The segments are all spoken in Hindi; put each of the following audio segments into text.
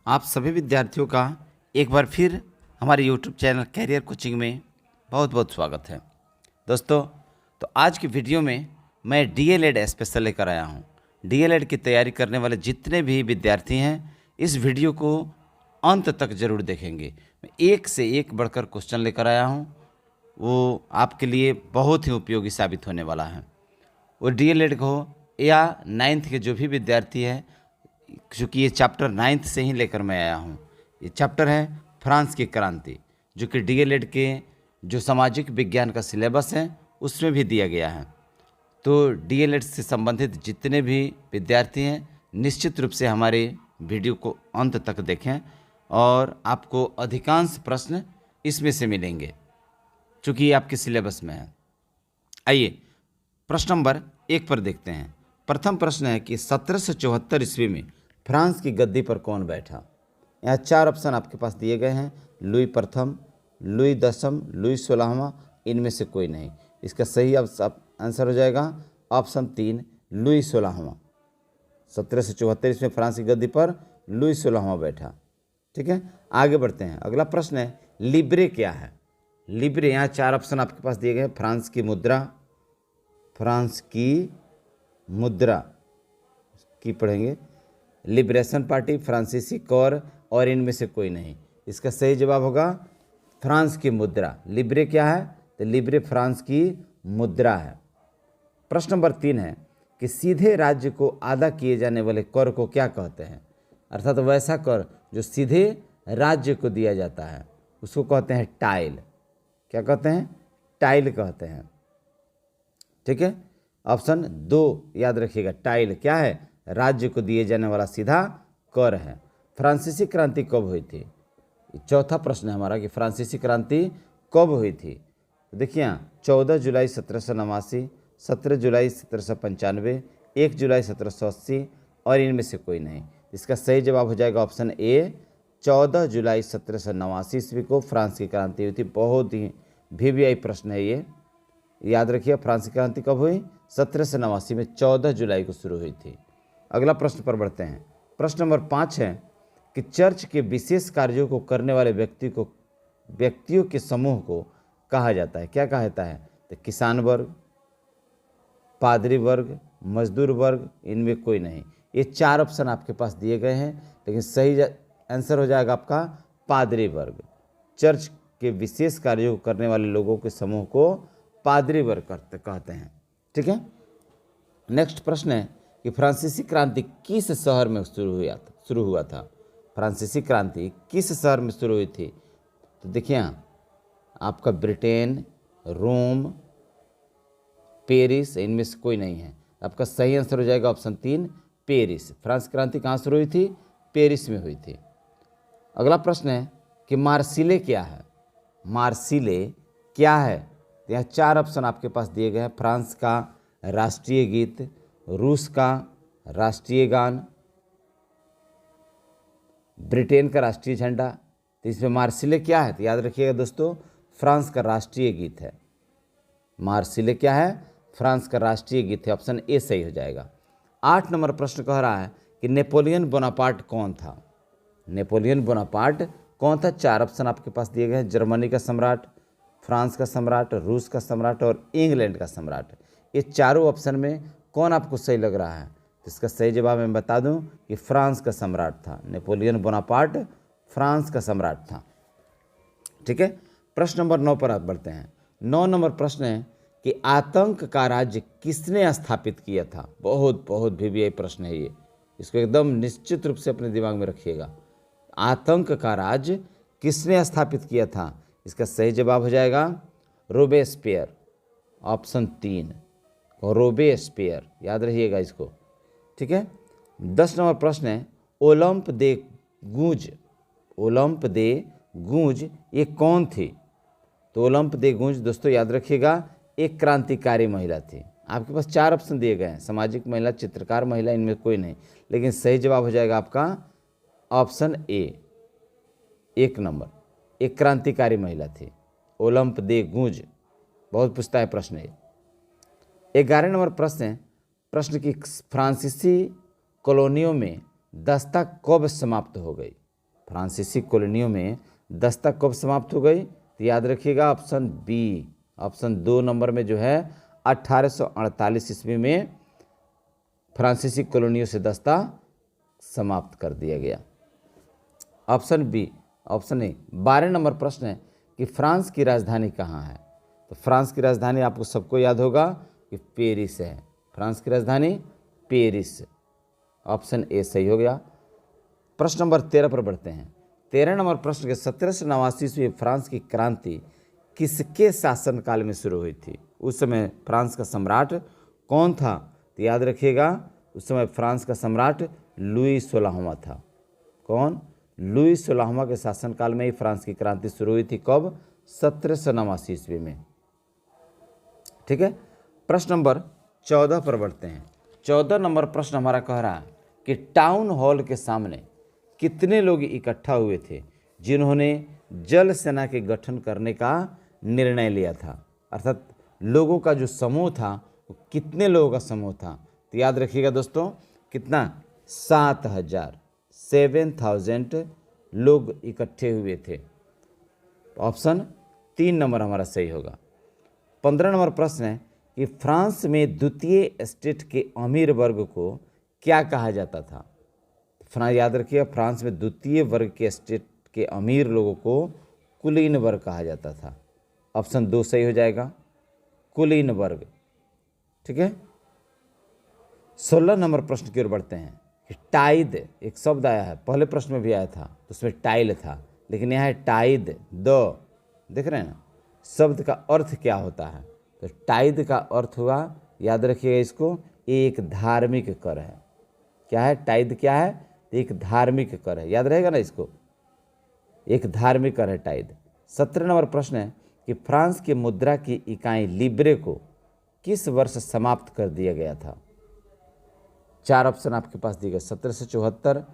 आप सभी विद्यार्थियों का एक बार फिर हमारे YouTube चैनल कैरियर कोचिंग में बहुत बहुत स्वागत है। दोस्तों, तो आज की वीडियो में मैं DLED स्पेशल लेकर आया हूँ। DLED की तैयारी करने वाले जितने भी विद्यार्थी हैं, इस वीडियो को अंत तक ज़रूर देखेंगे। मैं एक से एक बढ़कर क्वेश्चन लेकर आया हूँ, वो आपके लिए बहुत ही उपयोगी साबित होने वाला है। वो DLED को या 9th के जो भी विद्यार्थी हैं, चूँकि ये चैप्टर 9th से ही लेकर मैं आया हूँ। ये चैप्टर है फ्रांस की क्रांति, जो कि DLED के जो सामाजिक विज्ञान का सिलेबस है उसमें भी दिया गया है। तो DLED से संबंधित जितने भी विद्यार्थी हैं, निश्चित रूप से हमारे वीडियो को अंत तक देखें और आपको अधिकांश प्रश्न इसमें से मिलेंगे, चूँकि ये आपके सिलेबस में है। आइए प्रश्न नंबर 1 पर देखते हैं। प्रथम प्रश्न है कि 1774 ईस्वी में फ्रांस की गद्दी पर कौन बैठा। यहाँ 4 ऑप्शन आपके पास दिए गए हैं: लुई प्रथम, लुई दसम, लुई 16वां, इनमें से कोई नहीं। इसका सही आंसर हो जाएगा ऑप्शन 3, लुई 16वां। 1774 ईस्वी में फ्रांस की गद्दी पर लुई 16वां बैठा। ठीक है, आगे बढ़ते हैं। अगला प्रश्न है लिब्रे क्या है। लिब्रे, यहाँ 4 ऑप्शन आपके पास दिए गए हैं: फ्रांस की मुद्रा, फ्रांस की मुद्रा की पढ़ेंगे, लिबरेशन पार्टी, फ्रांसीसी कौर और इनमें से कोई नहीं। इसका सही जवाब होगा फ्रांस की मुद्रा। लिब्रे क्या है? तो लिब्रे फ्रांस की मुद्रा है। प्रश्न नंबर 3 है कि सीधे राज्य को आधा किए जाने वाले कर को क्या कहते हैं। अर्थात वैसा कर जो सीधे राज्य को दिया जाता है उसको कहते हैं टाइल। क्या कहते हैं? टाइल कहते हैं। ठीक है, ऑप्शन 2 याद रखिएगा। टाइल क्या है? राज्य को दिए जाने वाला सीधा कर है। फ्रांसीसी क्रांति कब हुई थी? चौथा प्रश्न है हमारा कि फ्रांसीसी क्रांति कब हुई थी। तो देखिए यहाँ 14 जुलाई 1789, 17 जुलाई 1795, 1 जुलाई 1780 और इनमें से कोई नहीं। इसका सही जवाब हो जाएगा ऑप्शन ए, 14 जुलाई 1789 ईस्वी को फ्रांस की क्रांति हुई थी। बहुत ही VVI प्रश्न है ये, याद रखिए। फ्रांस की क्रांति कब हुई? 1789 में 14 जुलाई को शुरू हुई थी। अगला प्रश्न पर बढ़ते हैं। प्रश्न नंबर 5 है कि चर्च के विशेष कार्यों को करने वाले व्यक्तियों के समूह को कहा जाता है। क्या कहा जाता है? तो किसान वर्ग, पादरी वर्ग, मजदूर वर्ग, इनमें कोई नहीं। ये 4 ऑप्शन आपके पास दिए गए हैं, लेकिन सही आंसर हो जाएगा आपका पादरी वर्ग। चर्च के विशेष कार्यों को करने वाले लोगों के समूह को पादरी वर्ग कहते हैं। ठीक है, नेक्स्ट प्रश्न है कि फ्रांसीसी क्रांति किस शहर में शुरू हुआ था। फ्रांसीसी क्रांति किस शहर में शुरू हुई थी? तो देखिए यहाँ आपका ब्रिटेन, रोम, पेरिस, इनमें से कोई नहीं है। आपका सही आंसर हो जाएगा ऑप्शन 3, पेरिस। फ्रांस क्रांति कहाँ शुरू हुई थी? पेरिस में हुई थी। अगला प्रश्न है कि मार्सिले क्या है। मार्सिले क्या है? तो यहाँ 4 ऑप्शन आपके पास दिए गए हैं: फ्रांस का राष्ट्रीय गीत, रूस का राष्ट्रीय गान, ब्रिटेन का राष्ट्रीय झंडा। तो इसमें मार्सिले क्या है? तो याद रखिएगा दोस्तों, फ्रांस का राष्ट्रीय गीत है। मार्सिले क्या है? फ्रांस का राष्ट्रीय गीत है। ऑप्शन ए सही हो जाएगा। 8 नंबर प्रश्न कह रहा है कि नेपोलियन बोनापार्ट कौन था। नेपोलियन बोनापार्ट कौन था? 4 ऑप्शन आपके पास दिए गए हैं: जर्मनी का सम्राट, फ्रांस का सम्राट, रूस का सम्राट और इंग्लैंड का सम्राट। ये चारों ऑप्शन में कौन आपको सही लग रहा है? तो इसका सही जवाब मैं बता दूं कि फ्रांस का सम्राट था। नेपोलियन बोनापार्ट फ्रांस का सम्राट था। ठीक है, प्रश्न नंबर 9 पर आप बढ़ते हैं। 9 नंबर प्रश्न है कि आतंक का राज्य किसने स्थापित किया था। बहुत बहुत VVI प्रश्न है ये, इसको एकदम निश्चित रूप से अपने दिमाग में रखिएगा। आतंक का राज्य किसने स्थापित किया था? इसका सही जवाब हो जाएगा रोबेस्पियर। ऑप्शन 3, रोबेस्पियर, याद रहिएगा इसको। ठीक है, 10 नंबर प्रश्न है ओलंप दे गूंज। ओलंप दे गूंज ये कौन थी? तो ओलंप दे गूंज दोस्तों याद रखिएगा एक क्रांतिकारी महिला थी। आपके पास 4 ऑप्शन दिए गए हैं: सामाजिक महिला, चित्रकार महिला, इनमें कोई नहीं। लेकिन सही जवाब हो जाएगा आपका ऑप्शन ए, 1 नंबर। एक क्रांतिकारी महिला थी ओलंप दे गूंज। बहुत पूछता है प्रश्न ये। 11 नंबर प्रश्न है प्रश्न की फ्रांसीसी कॉलोनियों में दस्ता कब समाप्त हो गई। फ्रांसीसी कॉलोनियों में दस्ता कब समाप्त हो गई? तो याद रखिएगा ऑप्शन बी, ऑप्शन 2 नंबर में जो है 1848 ईस्वी में फ्रांसीसी कॉलोनियों से दस्ता समाप्त कर दिया गया। Option B, option A. 12 number प्रश्न है कि फ्रांस की राजधानी कहाँ है? तो फ्रांस की राजधानी आपको सबको याद होगा कि पेरिस है। फ्रांस की राजधानी पेरिस, ऑप्शन ए सही हो गया। प्रश्न नंबर 13 पर बढ़ते हैं। 13 नंबर प्रश्न के 1789 ईस्वी में फ्रांस की क्रांति किसके शासनकाल में शुरू हुई थी? उस समय फ्रांस का सम्राट कौन था? तो याद रखिएगा उस समय फ्रांस का सम्राट लुई 16वां था। कौन? लुई 16वां के शासनकाल में ही फ्रांस की क्रांति शुरू हुई थी। कब? 1789 ईस्वी में। ठीक है। प्रश्न नंबर 14 पर बढ़ते हैं। 14 नंबर प्रश्न हमारा कह रहा है कि टाउन हॉल के सामने कितने लोग इकट्ठा हुए थे जिन्होंने जल सेना के गठन करने का निर्णय लिया था? अर्थात लोगों का जो समूह था वो कितने लोगों का समूह था? तो याद रखिएगा दोस्तों, कितना? 7,000 लोग इकट्ठे हुए थे। ऑप्शन 3 नंबर हमारा सही होगा। 15 नंबर प्रश्न है कि फ्रांस में द्वितीय स्टेट के अमीर वर्ग को क्या कहा जाता था? याद रखिए फ्रांस में द्वितीय वर्ग के स्टेट के अमीर लोगों को कुलीन वर्ग कहा जाता था। ऑप्शन 2 सही हो जाएगा, कुलीन वर्ग। ठीक है। 16 नंबर प्रश्न की ओर बढ़ते हैं कि टाइद एक शब्द आया है, पहले प्रश्न में भी आया था तो उसमें टाइल था, लेकिन यहाँ है टाइद। देख रहे हैं ना, शब्द का अर्थ क्या होता है? तो टाइद का अर्थ हुआ, याद रखिएगा इसको, एक धार्मिक कर है। क्या है? टाइद क्या है? तो एक धार्मिक कर है। याद रहेगा ना इसको, एक धार्मिक कर है टाइद। 17 नंबर प्रश्न है कि फ्रांस की मुद्रा की इकाई लिब्रे को किस वर्ष समाप्त कर दिया गया था? 4 ऑप्शन आपके पास दिए गए, 1774,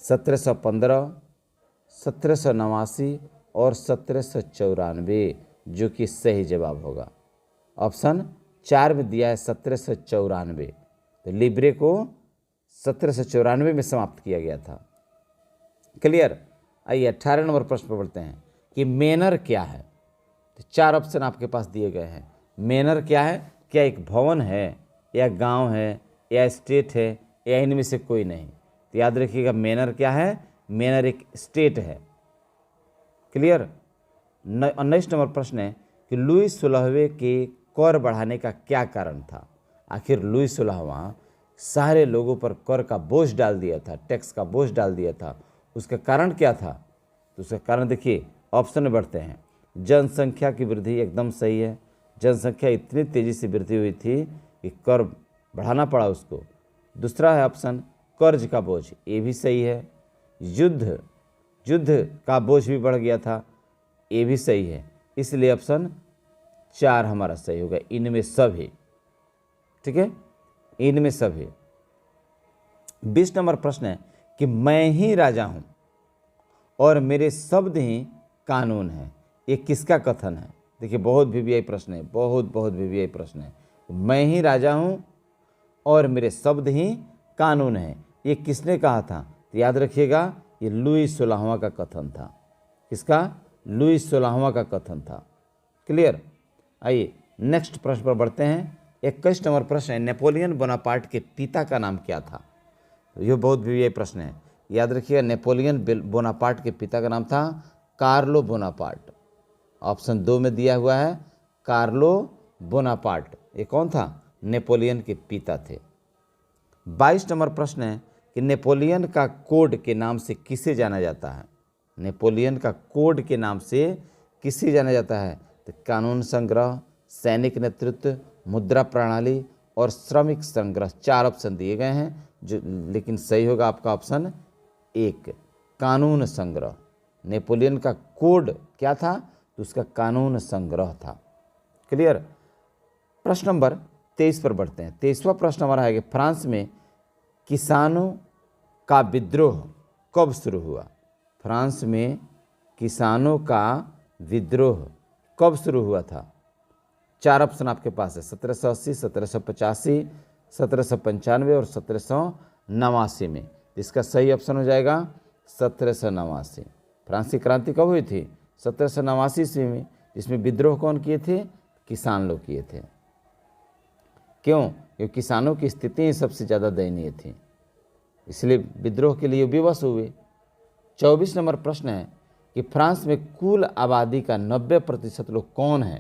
1715, 1789 और 1794, जो कि सही जवाब होगा। ऑप्शन 4 में दिया है 1794। तो लिब्रे को 1794 में समाप्त किया गया था। क्लियर। आइए 18 नंबर प्रश्न पर बढ़ते हैं कि मैनर क्या है? तो 4 ऑप्शन आपके पास दिए गए हैं। मैनर क्या है? क्या एक भवन है, या गांव है, या स्टेट है, या इनमें से कोई नहीं? तो याद रखिएगा मैनर क्या है? मैनर एक स्टेट है। क्लियर। 19 नंबर प्रश्न है कि लुई 16वें के कर बढ़ाने का क्या कारण था? आखिर लुई 16वां सारे लोगों पर कर का बोझ डाल दिया था, टैक्स का बोझ डाल दिया था। उसका कारण क्या था? तो उसका कारण देखिए, ऑप्शन में बढ़ते हैं। जनसंख्या की वृद्धि एकदम सही है। जनसंख्या इतनी तेज़ी से वृद्धि हुई थी कि कर बढ़ाना पड़ा उसको। दूसरा है ऑप्शन कर्ज का बोझ, ये भी सही है। युद्ध का बोझ भी बढ़ गया था, ये भी सही है। इसलिए ऑप्शन 4 हमारा सही होगा, इनमें सभी। ठीक है, इनमें सभी। 20 नंबर प्रश्न है कि मैं ही राजा हूं और मेरे शब्द ही कानून है, ये किसका कथन है? देखिए बहुत वीवीआई प्रश्न है, बहुत वीवीआई प्रश्न है। मैं ही राजा हूं और मेरे शब्द ही कानून है, ये किसने कहा था? तो याद रखिएगा ये लुई 16वां का कथन था। किसका? लुई 16वां का कथन था। क्लियर। आइए नेक्स्ट प्रश्न पर बढ़ते हैं। 21 नंबर प्रश्न है, नेपोलियन बोनापार्ट के पिता का नाम क्या था? ये बहुत वीवीआई प्रश्न है, याद रखिएगा। नेपोलियन बोनापार्ट के पिता का नाम था कार्लो बोनापार्ट। ऑप्शन 2 में दिया हुआ है कार्लो बोनापार्ट। ये कौन था? नेपोलियन के पिता थे। 22 नंबर प्रश्न है कि नेपोलियन का कोड के नाम से किसे जाना जाता है? नेपोलियन का कोड के नाम से किसे जाना जाता है? तो कानून संग्रह, सैनिक नेतृत्व, मुद्रा प्रणाली और श्रमिक संग्रह। 4 ऑप्शन दिए गए हैं, जो लेकिन सही होगा आपका ऑप्शन 1, कानून संग्रह। नेपोलियन का कोड क्या था? तो उसका कानून संग्रह था। क्लियर। प्रश्न नंबर 23 पर बढ़ते हैं। 23वां प्रश्न हमारा है कि फ्रांस में किसानों का विद्रोह कब शुरू हुआ? फ्रांस में किसानों का विद्रोह कब शुरू हुआ था? 4 ऑप्शन आपके पास है, 1780, 1785, 1795 और 1789 में। इसका सही ऑप्शन हो जाएगा 1789। फ्रांस की क्रांति कब हुई थी? 1789 ईस्वी में, जिसमें विद्रोह कौन किए थे? किसान लोग किए थे। क्यों? क्योंकि किसानों की स्थिति ही सबसे ज़्यादा दयनीय थी, इसलिए विद्रोह के लिए विवश हुए। 24 नंबर प्रश्न है कि फ्रांस में कुल आबादी का 90% लोग कौन है?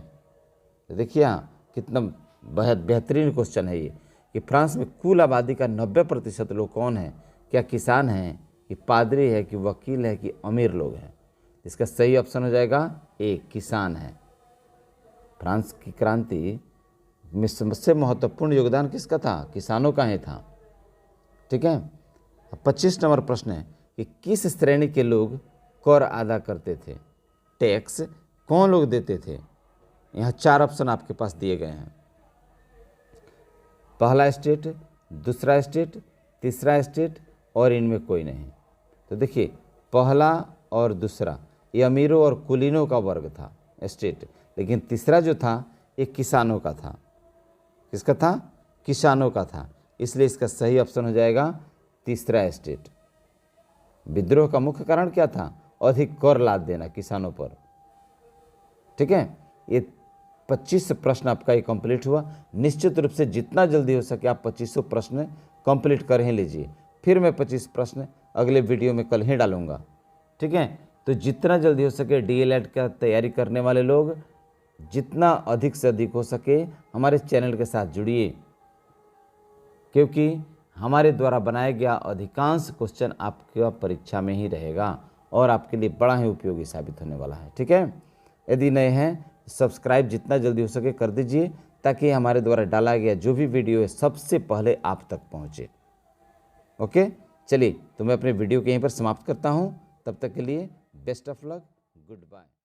तो देखिए यहाँ कितना बेहतरीन क्वेश्चन है ये कि फ्रांस में कुल आबादी का 90% लोग कौन है? क्या किसान हैं, कि पादरी है, कि वकील है, कि अमीर लोग हैं? इसका सही ऑप्शन हो जाएगा ए, किसान है। फ्रांस की क्रांति में सबसे महत्वपूर्ण योगदान किसका था? किसानों का ही था। ठीक है। 25 नंबर प्रश्न है कि किस श्रेणी के लोग कर अदा करते थे? टैक्स कौन लोग देते थे? यहाँ 4 ऑप्शन आपके पास दिए गए हैं। पहला स्टेट, दूसरा स्टेट, तीसरा स्टेट और इनमें कोई नहीं। तो देखिए, पहला और दूसरा ये अमीरों और कुलीनों का वर्ग था, स्टेट, लेकिन तीसरा जो था ये किसानों का था। किसका था? किसानों का था। इसलिए इसका सही ऑप्शन हो जाएगा तीसरा स्टेट। विद्रोह का मुख्य कारण क्या था? अधिक कर लाद देना किसानों पर। ठीक है। ये 25 प्रश्न आपका ये कंप्लीट हुआ। निश्चित रूप से जितना जल्दी हो सके आप 2500 प्रश्न कंप्लीट कर ही लीजिए। फिर मैं 25 प्रश्न अगले वीडियो में कल ही डालूंगा। ठीक है। तो जितना जल्दी हो सके डीएलएड का तैयारी करने वाले लोग जितना अधिक से अधिक हो सके हमारे चैनल के साथ जुड़िए, क्योंकि हमारे द्वारा बनाया गया अधिकांश क्वेश्चन आपके परीक्षा में ही रहेगा और आपके लिए बड़ा ही उपयोगी साबित होने वाला है। ठीक है। यदि नए हैं सब्सक्राइब जितना जल्दी हो सके कर दीजिए, ताकि हमारे द्वारा डाला गया जो भी वीडियो है सबसे पहले आप तक पहुंचे। ओके, चलिए तो मैं अपने वीडियो को यहीं पर समाप्त करता हूं। तब तक के लिए best of luck, good bye.